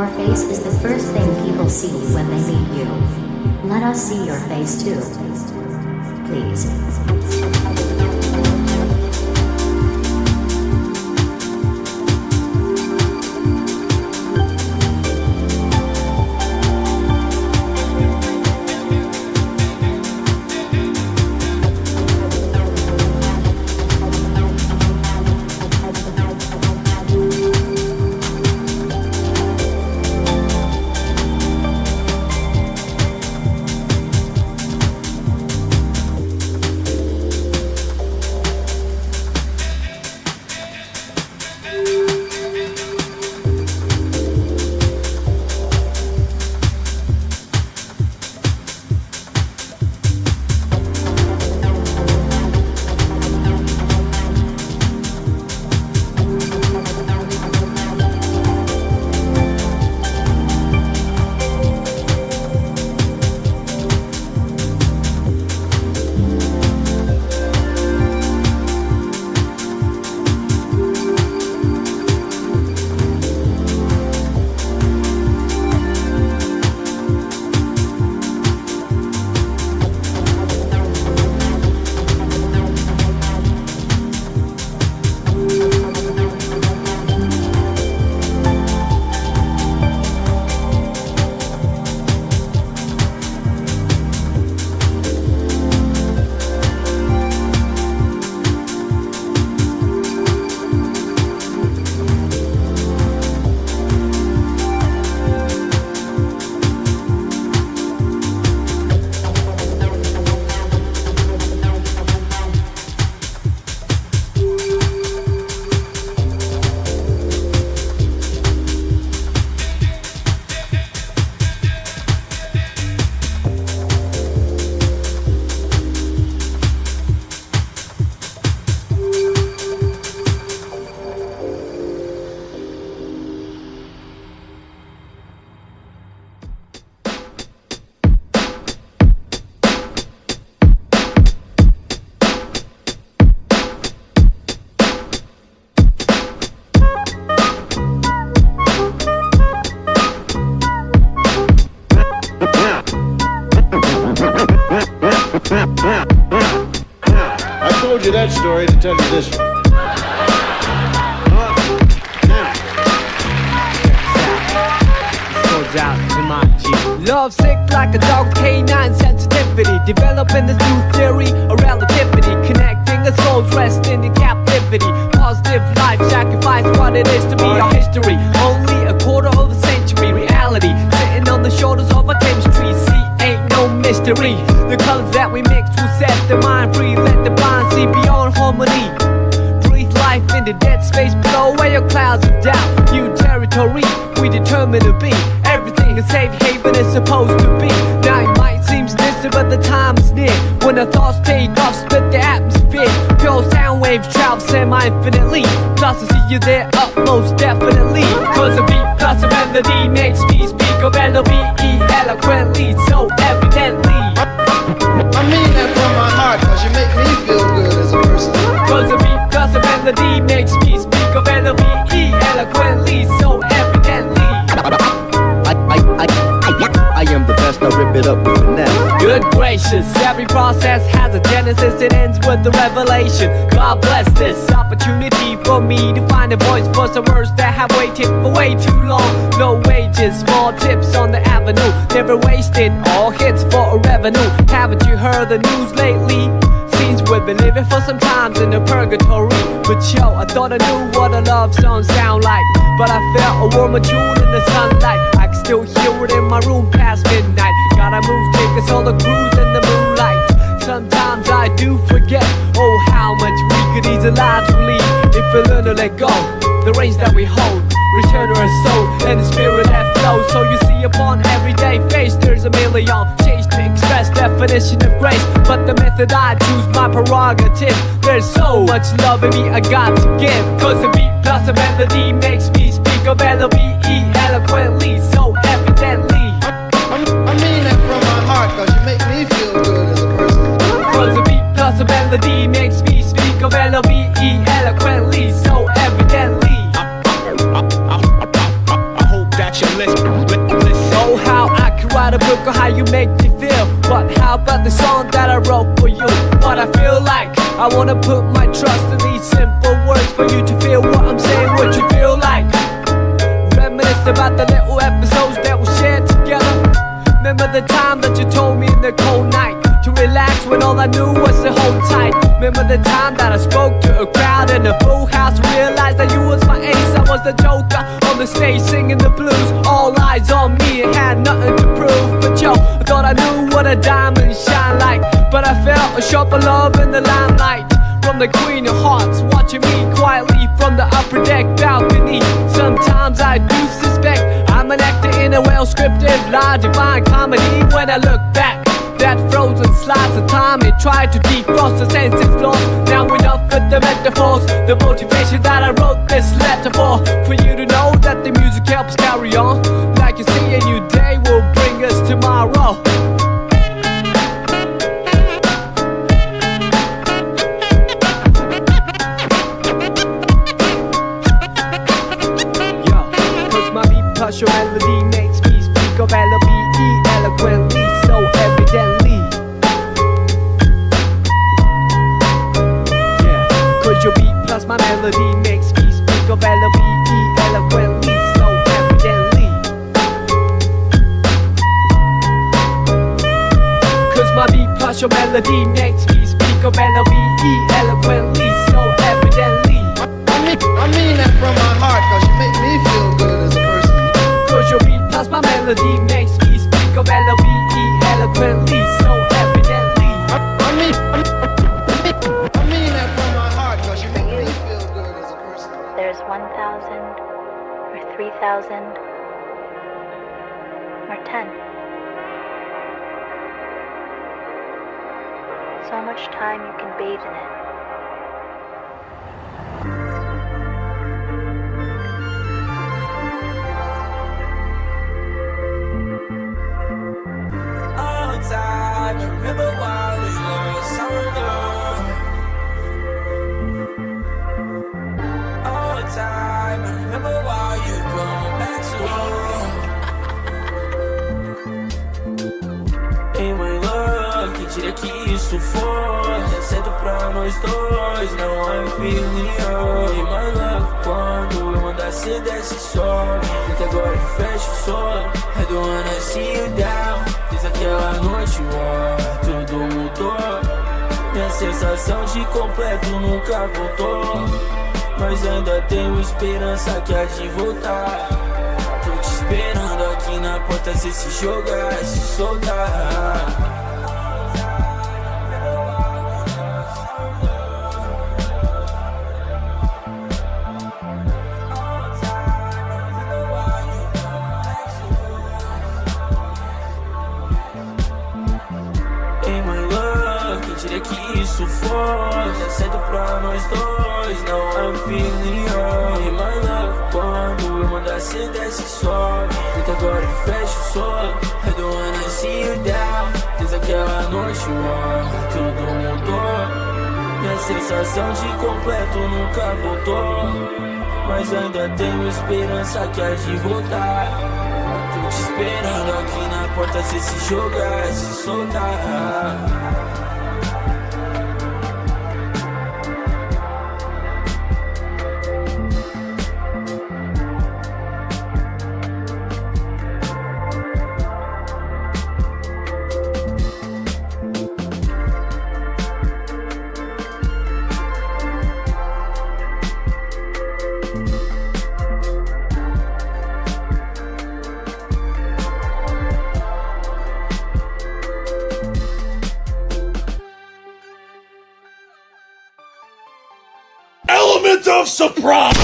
Your face is the first thing people see when they meet you. Let us see your face too. Please. I told you that story to tell you this one. Out to my G. Love sick like a dog with canine sensitivity. Developing this new theory of relativity. Connecting the souls resting in captivity. Positive life sacrifice what it is to be our history. Only a quarter of a century reality. Sitting on the shoulders of our chemistry. See, ain't no mystery. The colors that we mix will set the mind free. Let the blind see beyond harmony. Breathe life in the dead space. Blow away your clouds of doubt. New territory we determined to be. Everything a safe haven is supposed to be. Now it might seem distant, but the time is near. When the thoughts take off, split the atmosphere. Pure sound waves travel semi-infinitely. Plus I see you there up most definitely. Cause a beat plus a melody makes me speak of L-O-V-E eloquently, so evidently. I mean that from my heart, cause you make me feel good as a person. Cause a beat plus a melody makes me speak of L-O-V-E eloquently, so evidently. I am the best, I rip it up with finesse. Good gracious, every process has a genesis. It ends with the revelation. God bless this opportunity for me to find a voice for some words that have waited for way too long. Low wages, small tips on the avenue. Never wasted, all hits for a revenue. Haven't you heard the news lately? Seems we've been living for some times in a purgatory. But yo, I thought I knew what a love song sound like. But I felt a warmer tune in the sunlight. I can still hear it in my room past midnight. Gotta move, take us all a cruise in the moonlight. Sometimes I do forget, oh how much we could easily leave if we learn to let go. The reins that we hold, return to our soul and the spirit that flows. So you see upon everyday face there's a million change to express definition of grace. But the method I choose, my prerogative. There's so much love in me I got to give. Cause the beat plus a melody makes me speak of L-O-V-E eloquently, so evidently. I mean that from my heart, cause you make me feel good as a person. Cause the beat plus a melody makes me speak of L-O-V-E eloquently, so evidently. I hope that you Oh, how I could write a book on how you make me feel. But how about the song that I wrote for you? What I feel like, I wanna put my trust in these simple words for you to feel what I'm saying, what you feel like. Reminisce about the little episodes that we shared together. Remember the time that you told me in the cold night to relax when all I knew was to hold tight. Remember the time that I spoke to a crowd in a full house, realized that you was my ace, I was the joker on the stage singing the blues. All eyes on me and had nothing to prove. But yo, I thought I knew what a diamond shine like, but I felt a sharper love in the limelight from the Queen of Hearts, watching me quietly from the upper deck balcony. Sometimes I do suspect I'm an actor in a well-scripted lie, divine comedy. When I look back, that frozen slice of time, it tried to defrost the senses lost. Now enough with the metaphors, the motivation that I wrote this letter for you to know that the music helps carry on. Like you see, a new day will bring us tomorrow. Cause your melody makes me speak of L-O-V-E eloquently, so evidently. Yeah, cause your beat plus my melody makes me speak of L-O-V-E eloquently, so evidently. Cause my beat plus your melody makes me speak of L-O-V-E eloquently, so evidently. I mean that from my heart, cause you make me feel good as a person. Cause your beat plus my melody makes me speak of L-O-V-E eloquently, so evidently. I mean that from my heart, cause you make me feel good as a person. There's 1,000 or 3,000 or 10. So much time you can bathe in it. I remember while we lost our love. All the time, I remember while you come back to love. Em my love, quem diria que isso fosse certo pra nós dois, não I'm feeling you. Em my love, quando eu mandasse desse sol, até agora fecha o sol. I don't wanna see you down. Desde aquela noite, tudo mudou. Minha sensação de completo nunca voltou. Mas ainda tenho esperança que há de voltar. Tô te esperando aqui na porta, cê se jogar, se soltar. Que isso fosse certo pra nós dois, não I'm feeling you. In my love, quando eu mandasse desse sol, até agora fecha o sol. I don't wanna see you down. Desde aquela noite, tudo mudou. Minha sensação de completo nunca voltou. Mas ainda tenho esperança que há de voltar. Tô te esperando aqui na porta, cê se jogar, se soltar. Element of surprise!